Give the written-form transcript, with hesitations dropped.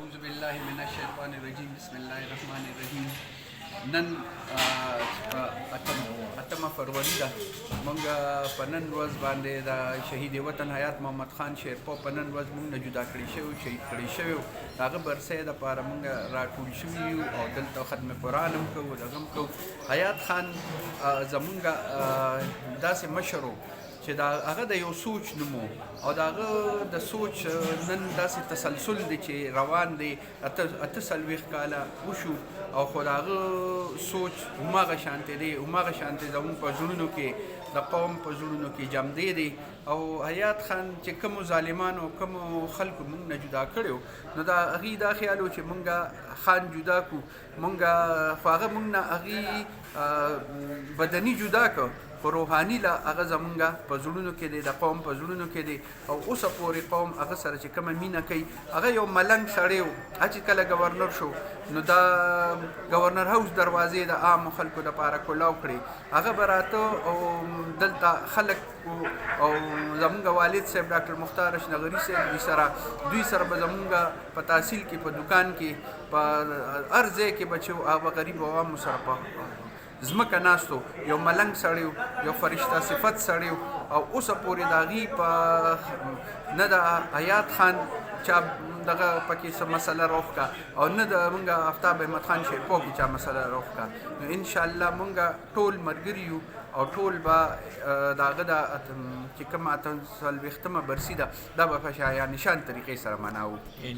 أعوذ بالله من الشيطان الرجيم بسم الله الرحمن الرحیم. نن اتمه فروری ده. مونږ په نن ورځ باندې د شهید وطن حیات محمد خان شیرپو په نن ورځ مونږ نه جدا کړی شوی شهید کړی شوی هغه برسۍ دپاره مونږ راټول شوي یو او دلته ختم قرآن هم کوو دغه هم کوو. حیات خان زمونږ داسې مشر و چې دا هغه د یو سوچ نوم او د هغه د سوچ نن داسې تسلسل دی چې روان دی. اته څلوېښت کاله وشو او خو د هغه سوچ هماغه شانتې دی، هماغه شانتې زموږ په زړونو کې د قوم په زړونو کې جمدی دی. او حیات خان چې کومو ظالمانو کومو خلکو موږ نه جدا کړی و نو د هغې دا خیال و چې موږ خان جدا کړو، موږ خو هغه موږ نه هغې بدني جدا کړو خو روحاني لا هغه زمونږ په زړونو کې دی، د قوم په زړونو کې دی. او اوسه پورې قوم هغه سره چې کومه مینه کوي. هغه یو ملنګ سړی و چې کله گورنر شو نو دا گورنر هاوس دروازې د عامو خلکو دپاره کولاو کړې. هغه به راته او دلته خلک او زمونږ والد صاحب ډاکټر مختار اشنغري صاحب دوی سره به زمونږ په تحصیل کې په دکان کې په هر ځای کې بچو هغه غریب عوامو سره په ځمکه ناستو. یو ملنګ سړی و، یو فرشته صفت سړی و او اوسه پورې د هغې په نه د حیات خان چا دغه پکې څه مسله راوښکه او نه د مونږ آفتاب احمد خان شیرپو کې چا مسله راوښکه. نو انشاءالله مونږ ټول ملګري یو او ټول به د هغه د چې کومه اته څلوېښتمه برسي ده دا به په شایان نشان طریقې سره مناوو.